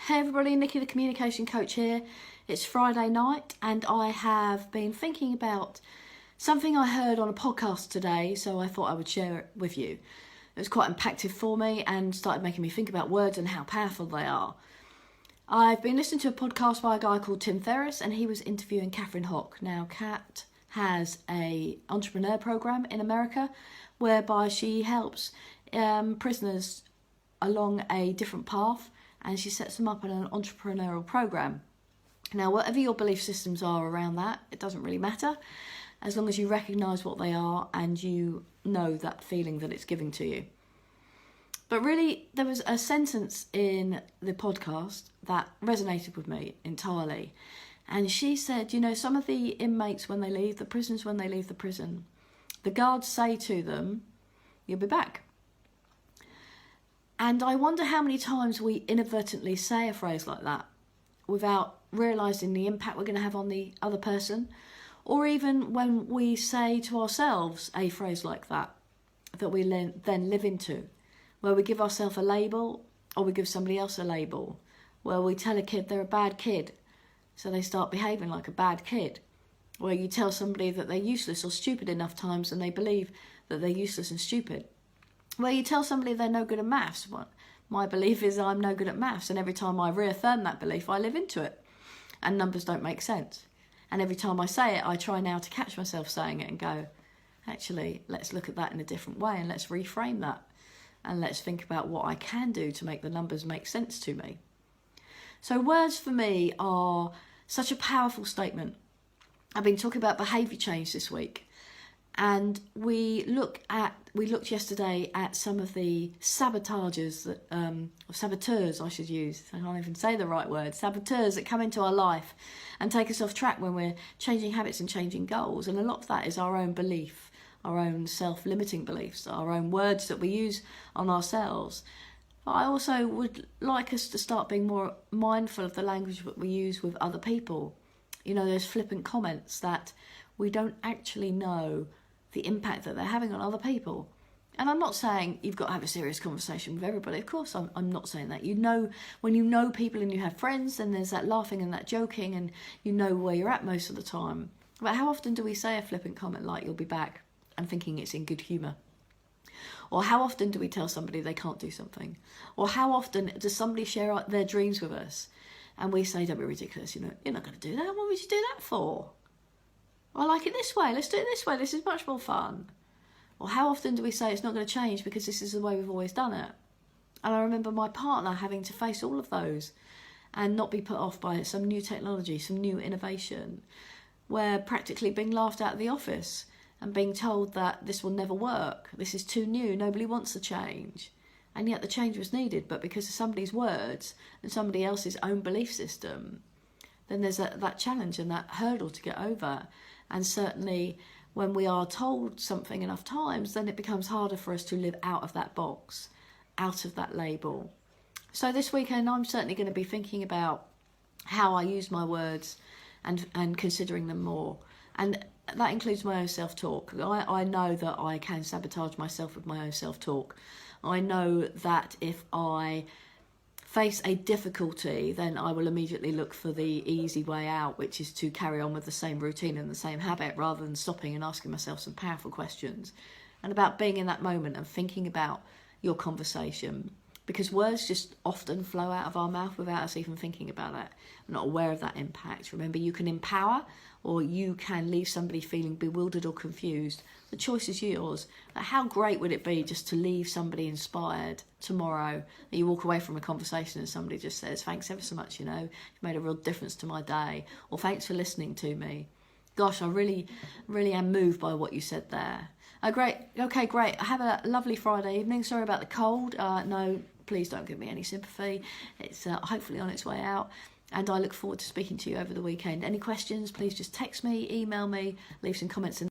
Hey everybody, Nikki the Communication Coach here. It's Friday night and I have been thinking about something I heard on a podcast today, so I thought I would share it with you. It was quite impactful for me and started making me think about words and how powerful they are. I've been listening to a podcast by a guy called Tim Ferriss and he was interviewing Catherine Hock. Now, Kat has an entrepreneur program in America whereby she helps prisoners along a different path, and she sets them up in an entrepreneurial program. Now, whatever your belief systems are around that, it doesn't really matter, as long as you recognise what they are and you know that feeling that it's giving to you. But really, there was a sentence in the podcast that resonated with me entirely. And she said, you know, some of the inmates when they leave, the prisoners when they leave the prison, the guards say to them, "You'll be back." And I wonder how many times we inadvertently say a phrase like that without realising the impact we're going to have on the other person, or even when we say to ourselves a phrase like that, that we then live into, where we give ourselves a label or we give somebody else a label, where we tell a kid they're a bad kid, so they start behaving like a bad kid, where you tell somebody that they're useless or stupid enough times and they believe that they're useless and stupid. Where you tell somebody they're no good at maths. Well, my belief is I'm no good at maths, and every time I reaffirm that belief, I live into it. And numbers don't make sense. And every time I say it, I try now to catch myself saying it and go, actually, let's look at that in a different way and let's reframe that. And let's think about what I can do to make the numbers make sense to me. So words for me are such a powerful statement. I've been talking about behaviour change this week. And we looked yesterday at some of the sabotagers that, or saboteurs I should use, I can't even say the right word, saboteurs that come into our life and take us off track when we're changing habits and changing goals. And a lot of that is our own belief, our own self-limiting beliefs, our own words that we use on ourselves. But I also would like us to start being more mindful of the language that we use with other people. You know, those flippant comments that we don't actually know the impact that they're having on other people. And I'm not saying you've got to have a serious conversation with everybody. Of course, I'm not saying that. You know, when you know people and you have friends, then there's that laughing and that joking and you know where you're at most of the time. But how often do we say a flippant comment like "you'll be back" and thinking it's in good humour? Or how often do we tell somebody they can't do something? Or how often does somebody share their dreams with us and we say, "Don't be ridiculous, you know, you're not going to do that. What would you do that for? I like it this way, let's do it this way, this is much more fun." Or how often do we say it's not going to change because this is the way we've always done it? And I remember my partner having to face all of those and not be put off by some new technology, some new innovation, where practically being laughed out of the office and being told that this will never work, this is too new, nobody wants the change. And yet the change was needed, but because of somebody's words and somebody else's own belief system, then there's that challenge and that hurdle to get over. And certainly when we are told something enough times, then it becomes harder for us to live out of that box, out of that label. So this weekend, I'm certainly going to be thinking about how I use my words and considering them more. And that includes my own self-talk. I know that I can sabotage myself with my own self-talk. I know that if I face a difficulty, then I will immediately look for the easy way out, which is to carry on with the same routine and the same habit rather than stopping and asking myself some powerful questions. And about being in that moment and thinking about your conversation, because words just often flow out of our mouth without us even thinking about it. I'm not aware of that impact. Remember, you can empower or you can leave somebody feeling bewildered or confused. The choice is yours. But how great would it be just to leave somebody inspired tomorrow, that you walk away from a conversation and somebody just says, "Thanks ever so much, you know, you've made a real difference to my day," or "Thanks for listening to me. Gosh, I really am moved by what you said there." Great. Okay, great. Have a lovely Friday evening. Sorry about the cold. No, please don't give me any sympathy. It's hopefully on its way out. And I look forward to speaking to you over the weekend. Any questions, please just text me, email me, leave some comments in